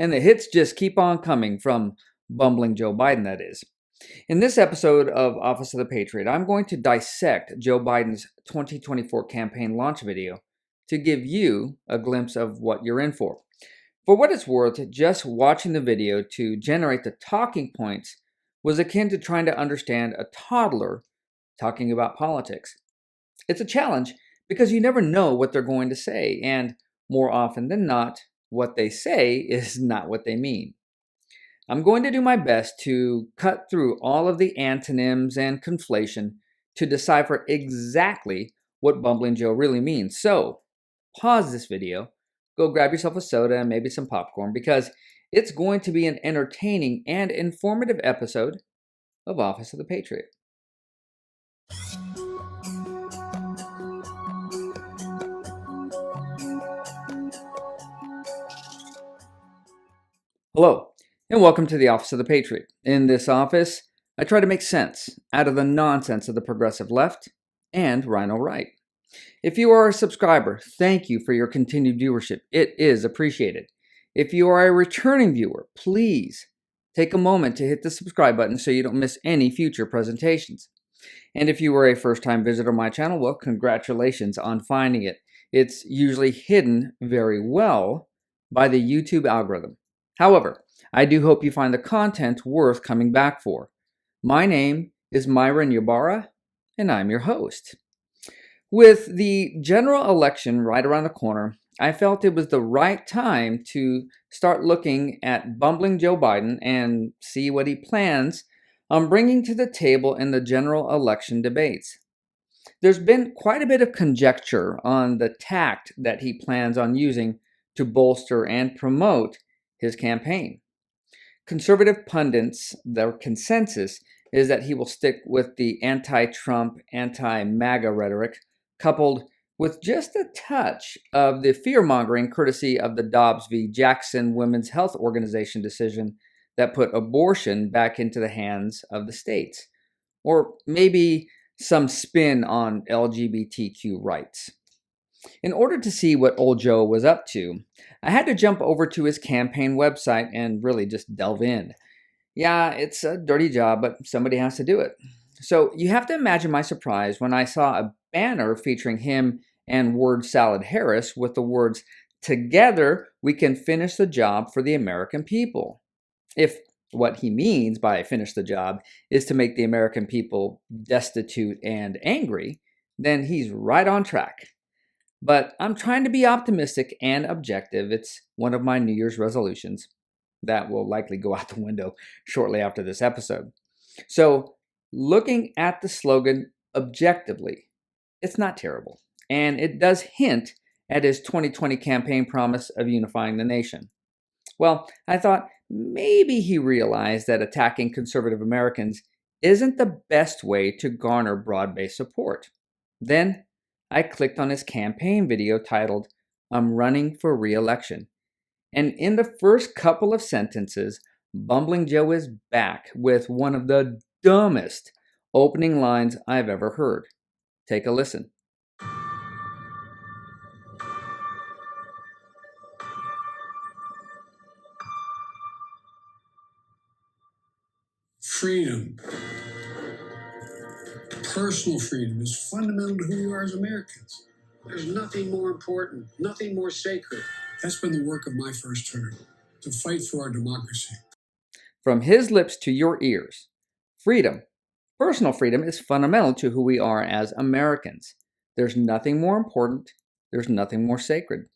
And the hits just keep on coming from bumbling Joe Biden, that is. In this episode of Office of the Patriot, I'm going to dissect Joe Biden's 2024 campaign launch video to give you a glimpse of what you're in for. For what it's worth, just watching the video to generate the talking points was akin to trying to understand a toddler talking about politics. It's a challenge because you never know what they're going to say, and more often than not, what they say is not what they mean. I'm going to do my best to cut through all of the antonyms and conflation to decipher exactly what bumbling Joe really means. So, pause this video, go grab yourself a soda and maybe some popcorn, because it's going to be an entertaining and informative episode of Office of the Patriot. Hello, and welcome to the Office of the Patriot. In this office, I try to make sense out of the nonsense of the progressive left and rhino right. If you are a subscriber, thank you for your continued viewership. It is appreciated. If you are a returning viewer, please take a moment to hit the subscribe button so you don't miss any future presentations. And if you are a first-time visitor to my channel, well, congratulations on finding it. It's usually hidden very well by the YouTube algorithm. However, I do hope you find the content worth coming back for. My name is Myron Ybarra, and I'm your host. With the general election right around the corner, I felt it was the right time to start looking at bumbling Joe Biden and see what he plans on bringing to the table in the general election debates. There's been quite a bit of conjecture on the tact that he plans on using to bolster and promote his campaign. Conservative pundits, their consensus is that he will stick with the anti-Trump, anti-MAGA rhetoric, coupled with just a touch of the fear-mongering courtesy of the Dobbs v. Jackson Women's Health Organization decision that put abortion back into the hands of the states. Or maybe some spin on LGBTQ rights. In order to see what old Joe was up to, I had to jump over to his campaign website and really just delve in. Yeah, it's a dirty job, but somebody has to do it. So you have to imagine my surprise when I saw a banner featuring him and Word Salad Harris with the words, "Together we can finish the job for the American people." If what he means by finish the job is to make the American people destitute and angry, then he's right on track. But I'm trying to be optimistic and objective. It's one of my New Year's resolutions. That will likely go out the window shortly after this episode. So, looking at the slogan objectively, it's not terrible. And it does hint at his 2020 campaign promise of unifying the nation. Well, I thought maybe he realized that attacking conservative Americans isn't the best way to garner broad-based support. Then I clicked on his campaign video titled, "I'm running for re-election." And in the first couple of sentences, bumbling Joe is back with one of the dumbest opening lines I've ever heard. Take a listen. Freedom, personal freedom, is fundamental to who we are as Americans. There's nothing more important, nothing more sacred. That's been the work of my first term, to fight for our democracy. From his lips to your ears, freedom, personal freedom, is fundamental to who we are as Americans. There's nothing more important, there's nothing more sacred.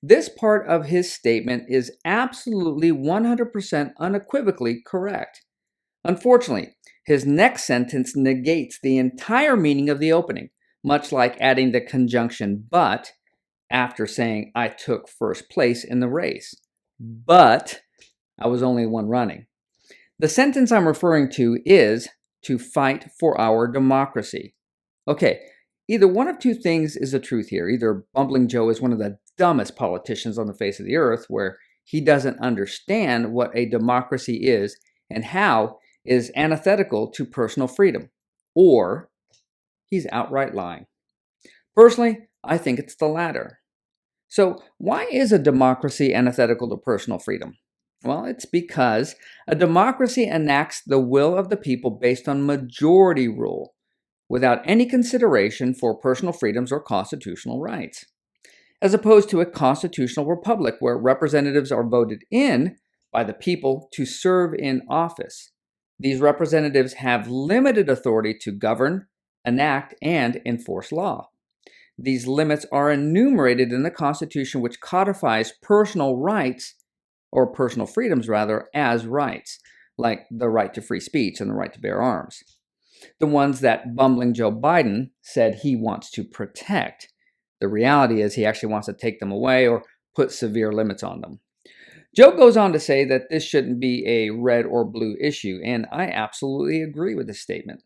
This part of his statement is absolutely 100% unequivocally correct. Unfortunately, his next sentence negates the entire meaning of the opening, much like adding the conjunction but after saying, "I took first place in the race, but I was only one running." The sentence I'm referring to is "to fight for our democracy." Okay, either one of two things is the truth here. Either bumbling Joe is one of the dumbest politicians on the face of the earth, where he doesn't understand what a democracy is and how is antithetical to personal freedom, or he's outright lying. Personally, I think it's the latter. So, why is a democracy antithetical to personal freedom? Well, it's because a democracy enacts the will of the people based on majority rule, without any consideration for personal freedoms or constitutional rights, as opposed to a constitutional republic where representatives are voted in by the people to serve in office. These representatives have limited authority to govern, enact, and enforce law. These limits are enumerated in the Constitution, which codifies personal rights, or personal freedoms rather, as rights, like the right to free speech and the right to bear arms. The ones that bumbling Joe Biden said he wants to protect. The reality is he actually wants to take them away or put severe limits on them. Joe goes on to say that this shouldn't be a red or blue issue, and I absolutely agree with this statement.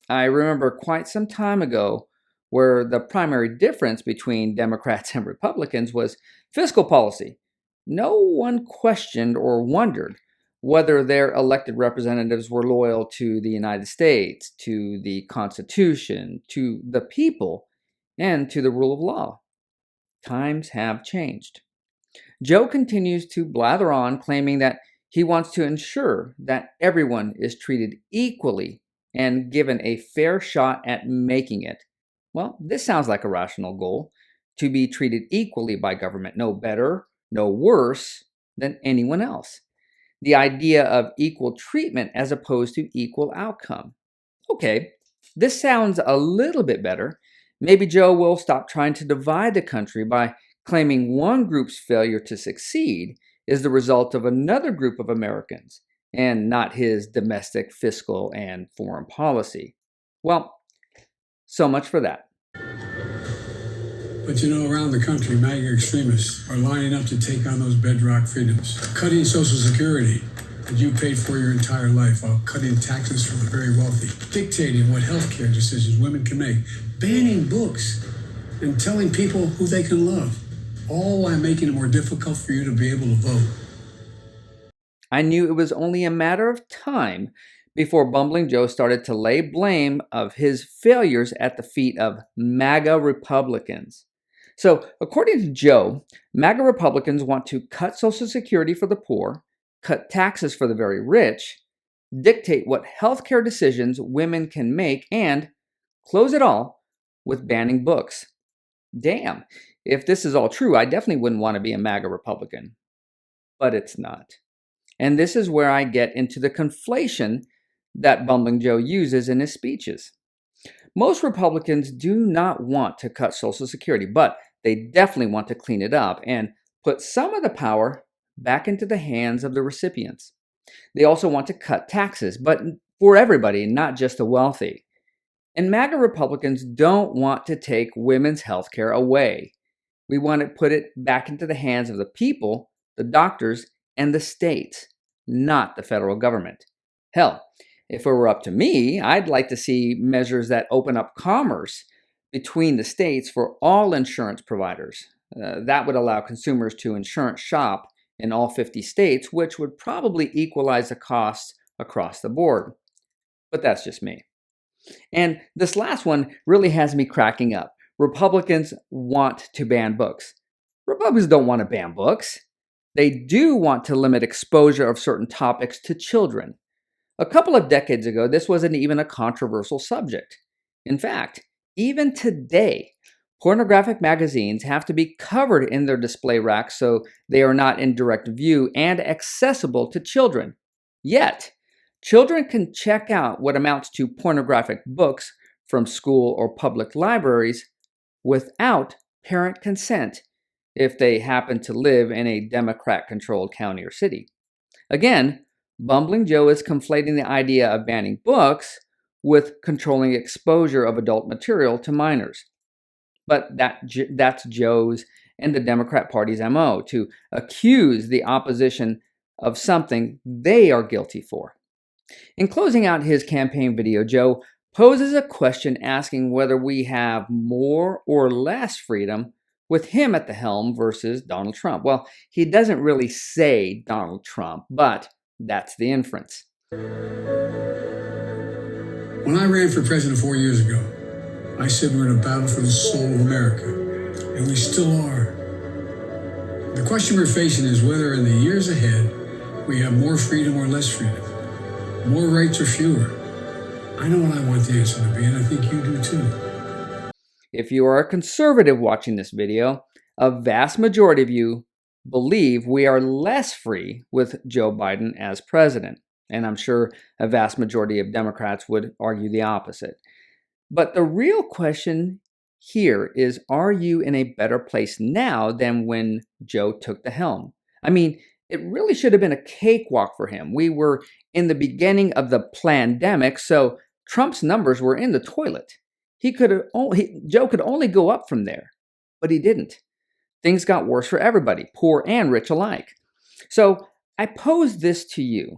I remember quite some time ago where the primary difference between Democrats and Republicans was fiscal policy. No one questioned or wondered whether their elected representatives were loyal to the United States, to the Constitution, to the people, and to the rule of law. Times have changed. Joe continues to blather on, claiming that he wants to ensure that everyone is treated equally and given a fair shot at making it. Well, this sounds like a rational goal, to be treated equally by government, no better, no worse than anyone else. The idea of equal treatment as opposed to equal outcome. Okay, this sounds a little bit better. Maybe Joe will stop trying to divide the country by claiming one group's failure to succeed is the result of another group of Americans and not his domestic, fiscal, and foreign policy. Well, so much for that. But around the country, MAGA extremists are lining up to take on those bedrock freedoms, cutting Social Security that you paid for your entire life while cutting taxes from the very wealthy, dictating what healthcare decisions women can make, banning books, and telling people who they can love, all while making it more difficult for you to be able to vote. I knew it was only a matter of time before Bumbling Joe started to lay blame of his failures at the feet of MAGA Republicans. So, according to Joe, MAGA Republicans want to cut Social Security for the poor, cut taxes for the very rich, dictate what healthcare decisions women can make, and close it all with banning books. Damn, if this is all true, I definitely wouldn't want to be a MAGA Republican. But it's not. And this is where I get into the conflation that Bumbling Joe uses in his speeches. Most Republicans do not want to cut Social Security, but they definitely want to clean it up and put some of the power back into the hands of the recipients. They also want to cut taxes, but for everybody, not just the wealthy. And MAGA Republicans don't want to take women's health care away. We want to put it back into the hands of the people, the doctors, and the states, not the federal government. Hell, if it were up to me, I'd like to see measures that open up commerce between the states for all insurance providers. That would allow consumers to insurance shop in all 50 states, which would probably equalize the costs across the board. But that's just me. And this last one really has me cracking up. Republicans want to ban books. Republicans don't want to ban books. They do want to limit exposure of certain topics to children. A couple of decades ago, this wasn't even a controversial subject. In fact, even today, pornographic magazines have to be covered in their display racks so they are not in direct view and accessible to children. Yet, children can check out what amounts to pornographic books from school or public libraries without parent consent if they happen to live in a Democrat-controlled county or city. Again, Bumbling Joe is conflating the idea of banning books with controlling exposure of adult material to minors. But that's Joe's and the Democrat Party's MO, to accuse the opposition of something they are guilty for. In closing out his campaign video, Joe poses a question asking whether we have more or less freedom with him at the helm versus Donald Trump. Well, he doesn't really say Donald Trump, but that's the inference. When I ran for president 4 years ago, I said we're in a battle for the soul of America, and we still are. The question we're facing is whether in the years ahead we have more freedom or less freedom, more rights or fewer. I know what I want the answer to be, and I think you do too. If you are a conservative watching this video, a vast majority of you believe we are less free with Joe Biden as president. And I'm sure a vast majority of Democrats would argue the opposite. But the real question here is, are you in a better place now than when Joe took the helm? I mean, it really should have been a cakewalk for him. We were in the beginning of the plandemic, so Trump's numbers were in the toilet. Joe could only go up from there, but he didn't. Things got worse for everybody, poor and rich alike. So I pose this to you.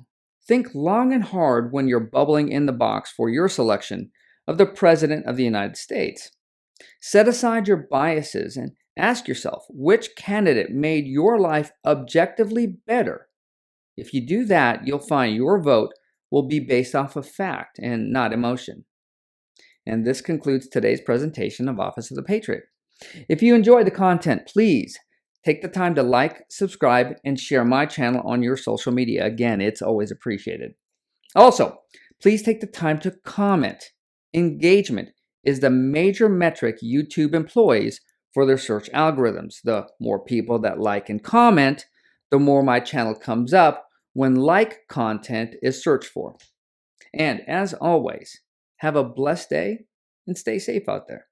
Think long and hard when you're bubbling in the box for your selection of the President of the United States. Set aside your biases and ask yourself which candidate made your life objectively better. If you do that, you'll find your vote will be based off of fact and not emotion. And this concludes today's presentation of Office of the Patriot. If you enjoy the content, please take the time to like, subscribe, and share my channel on your social media. Again, it's always appreciated. Also, please take the time to comment. Engagement is the major metric YouTube employs for their search algorithms. The more people that like and comment, the more my channel comes up when like content is searched for. And as always, have a blessed day and stay safe out there.